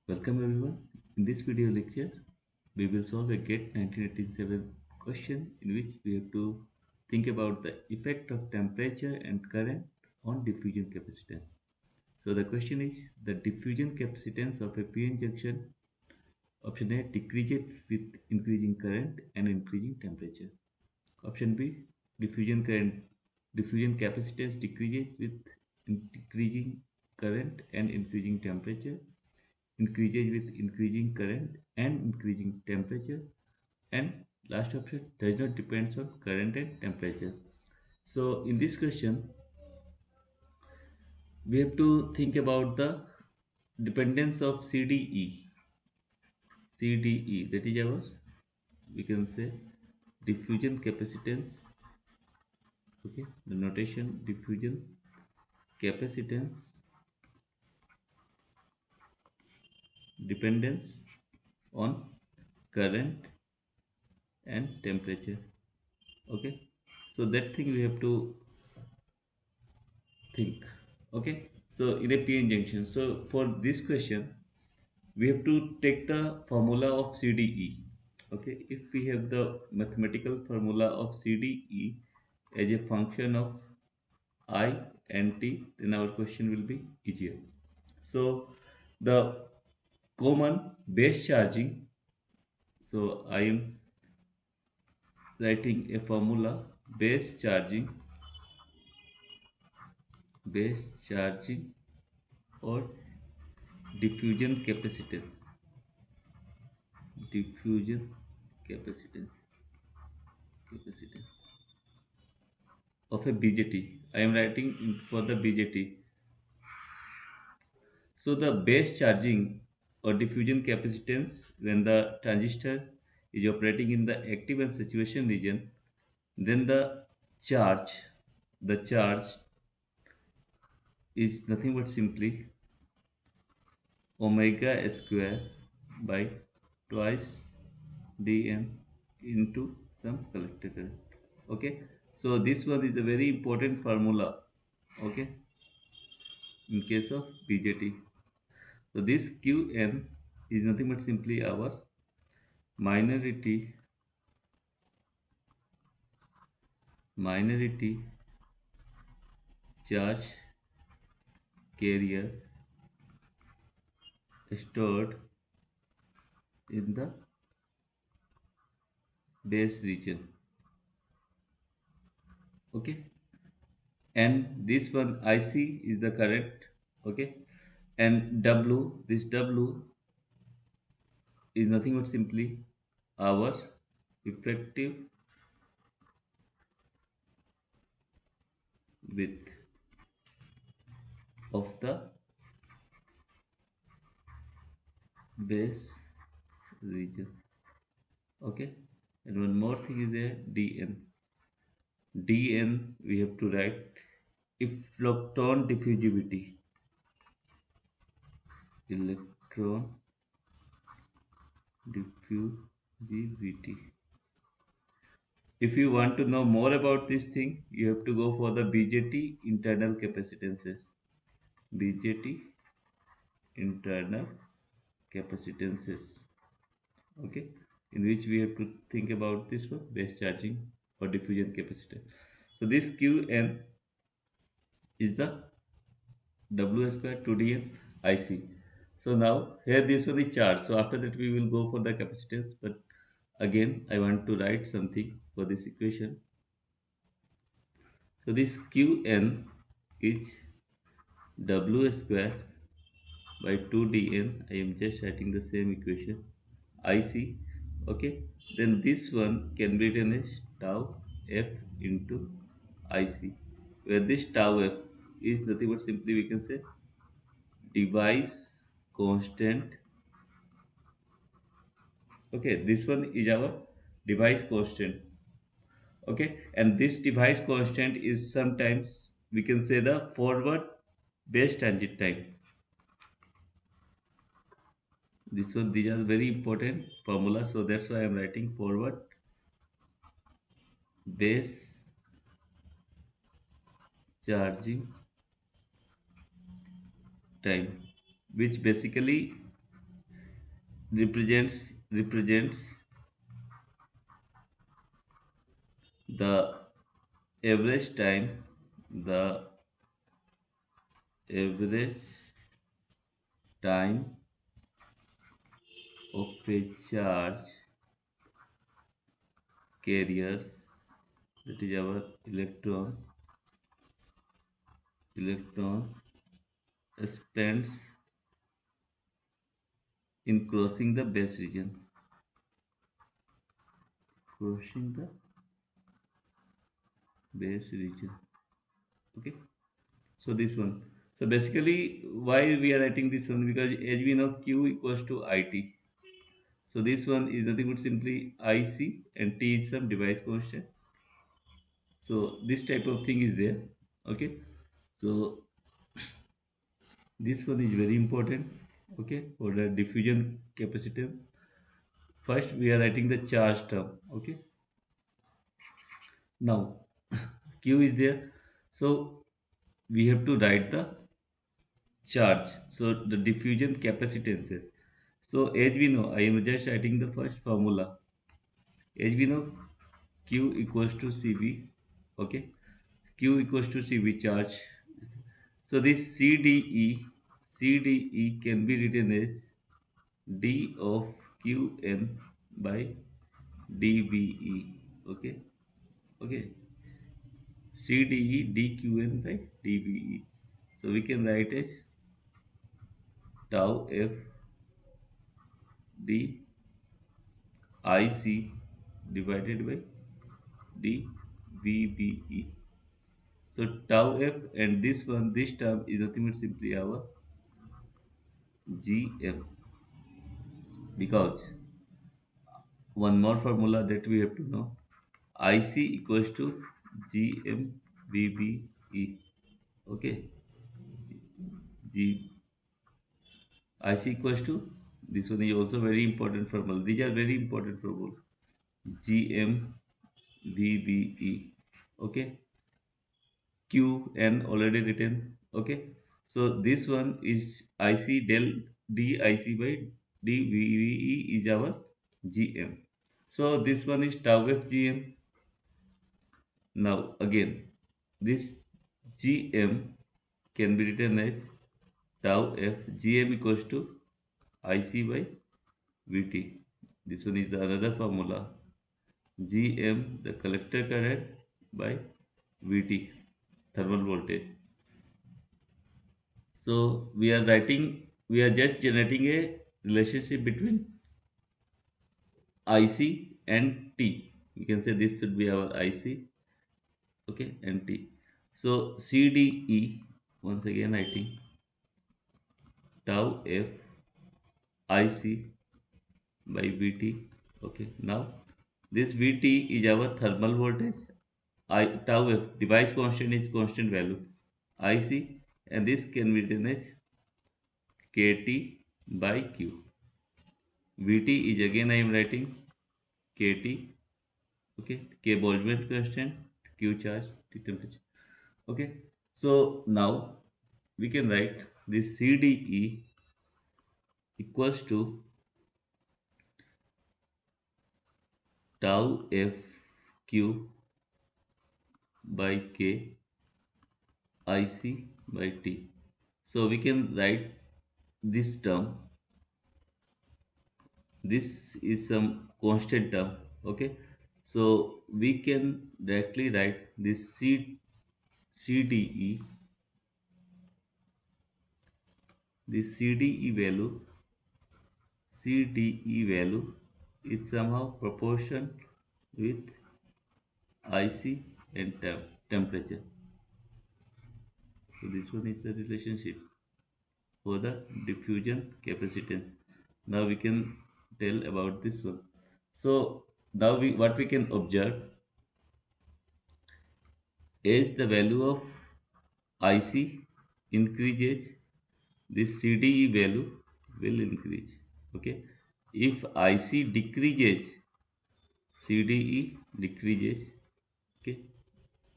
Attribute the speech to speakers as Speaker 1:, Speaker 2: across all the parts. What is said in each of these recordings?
Speaker 1: Welcome everyone. In this video lecture, we will solve a GET 1987 question in which we have to think about the effect of temperature and current on diffusion capacitance. So the question is the diffusion capacitance of a PN junction option A decreases with increasing current and increasing temperature. Option B diffusion capacitance decreases with decreasing current and increasing temperature, increases with increasing current and increasing temperature, and last option does not depends on current and temperature. So in this question we have to think about the dependence of CDE, that is our, we can say, diffusion capacitance. Okay, the notation diffusion capacitance dependence on current and temperature. Okay, so that thing we have to think. Okay, so in a PN junction, so for this question we have to take the formula of CDE. Okay, if we have the mathematical formula of CDE as a function of I and T, then our question will be easier. So the common base charging, so I am writing a formula: base charging or diffusion capacitance of a BJT. I am writing for the BJT. So the base charging or diffusion capacitance when the transistor is operating in the active and saturation region, then charge, the charge is nothing but simply omega square by twice dn into some collector current. Okay, so this one is a very important formula. Okay, in case of BJT, so this Qn is nothing but simply our minority minority charge carrier stored in the base region. Okay, and this one IC is the current. Okay, and W, this W is nothing but simply our effective width of the base region. Okay, and one more thing is there, dn we have to write electron diffusivity, electron diffusivity. If you want to know more about this thing, you have to go for the BJT internal capacitances. BJT internal capacitances. Okay, in which we have to think about this one, base charging or diffusion capacitor. So this Qn is the W square 2dn IC. So now here this one is charged. So after that we will go for the capacitance. But again I want to write something for this equation. So this Qn is W square by 2dn. I am just writing the same equation. IC. Okay. Then this one can be written as tau F into IC, where this tau F is nothing but simply we can say device constant. Okay, this one is our device constant. Okay, and this device constant is sometimes we can say the forward base transit time. This one, these are very important formula, so that's why I am writing forward base charging time, which basically represents the average time the average time of a charge carriers, that is our electron spends in crossing the base region, crossing the base region. Okay, so this one. So basically, why we are writing this one, because as we know q equals to it. So this one is nothing but simply ic, and t is some device constant. So this type of thing is there. Okay, so this one is very important. Okay, for the diffusion capacitance, first we are writing the charge term. Okay, now q is there, so we have to write the charge, so the diffusion capacitances. So as we know, I am just writing the first formula. As we know, q equals to cv. Okay, q equals to cv charge. So this cde can be written as d of qn by dve. Okay, okay, cde dqn by dve. So we can write as tau f d ic divided by dvbe. So tau f, and this term is nothing but simply our gm, because one more formula that we have to know, ic equals to gmvbe. Okay, g ic equals to, this one is also very important formula. These are very important formula. gmvbe. Okay, qn already written. Okay, so this one is ic del dic by dve is our gm. So this one is tau f gm. Now again, this gm can be written as tau f gm equals to ic by vt. This one is the another formula, gm the collector current by vt thermal voltage. So we are just generating a relationship between IC and T. You can say this should be our IC, okay, and T. So CDE, once again writing tau F IC by VT. Okay, now this VT is our thermal voltage. Tau F device constant is constant value IC, and this can be written as KT by Q. VT is again I am writing KT. Okay, K Boltzmann constant, Q charge, T temperature. Okay, so now we can write this CDE equals to tau F Q by K IC by T. So we can write this term. This is some constant term. Okay, so we can directly write this CDE. This CDE value is somehow proportion with IC and temperature. So this one is the relationship for the diffusion capacitance. Now we can tell about this one. So now we what we can observe is the value of IC increases, this CDE value will increase. Okay, if IC decreases, CDE decreases. Okay,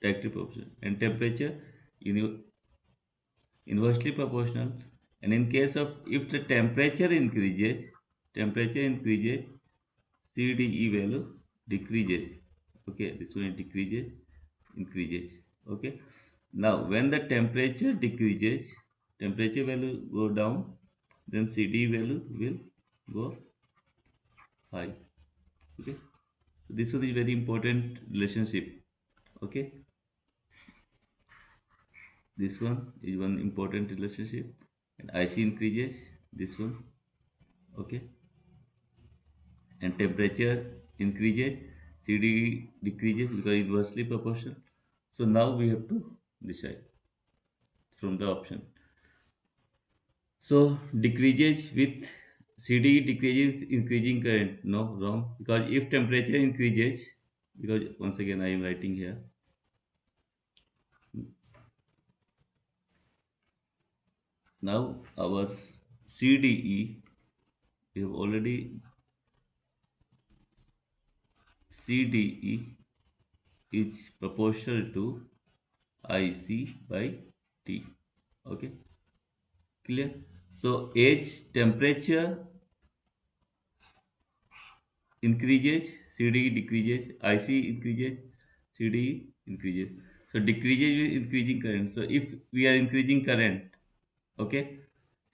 Speaker 1: directly proportional, and temperature uni- inversely proportional. And in case of if the temperature increases, temperature increases, CDE value decreases. Okay, this one decreases, increases. Okay, now when the temperature decreases, temperature value go down, then CDE value will go high. Okay, so this one is very important relationship. Okay, this one is one important relationship, and IC increases, this one. Okay, and temperature increases, CD decreases because inversely proportional. So now we have to decide from the option. So decreases with CD decreases increasing current. No, wrong. Because if temperature increases, because once again I am writing here. Now our CDE, we have already CDE is proportional to IC by T. Okay, clear? So age temperature increases, CDE decreases, IC increases, CDE increases. So decreases with increasing current. So if we are increasing current, okay,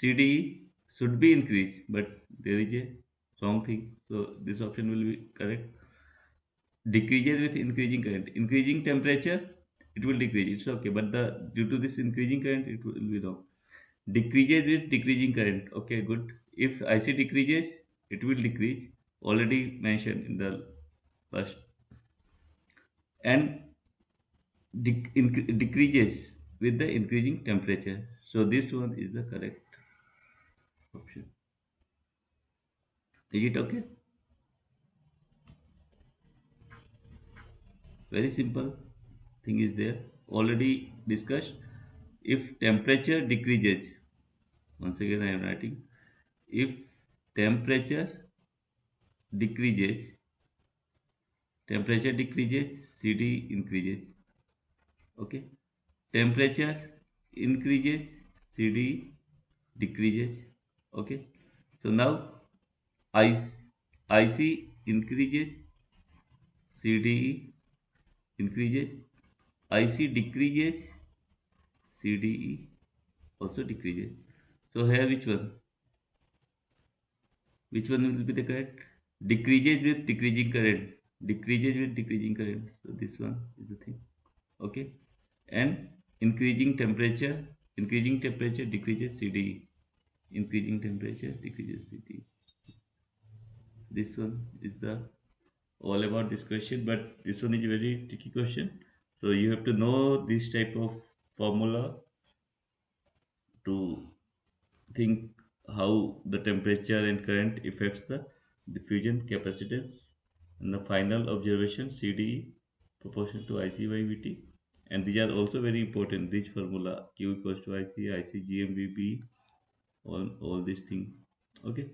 Speaker 1: CDE should be increased, but there is a wrong thing. So this option will be correct. Decreases with increasing current. Increasing temperature, it will decrease. It's okay, but the due to this increasing current, it will be wrong. Decreases with decreasing current. Okay, good. If IC decreases, it will decrease. Already mentioned in the first. And decreases with the increasing temperature. So this one is the correct option. Is it okay? Very simple thing is there. Already discussed. If temperature decreases, once again I am writing. If temperature decreases, CD increases. Okay. Temperature increases, CD decreases. Okay. So now IC increases, CDE increases, IC decreases, CDE also decreases. So here which one? Which one will be the correct? Decreases with decreasing current. Decreases with decreasing current. So this one is the thing. Okay. And increasing temperature decreases CDE. Increasing temperature decreases CDE. This one is the all about this question, but this one is a very tricky question. So you have to know this type of formula to think how the temperature and current affects the diffusion capacitance, and the final observation CDE proportional to IC by VT. And these are also very important. This formula Q equals to IC GMVB, all these things. Okay.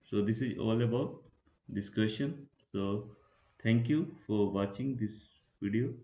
Speaker 1: So this is all about this question. So thank you for watching this video.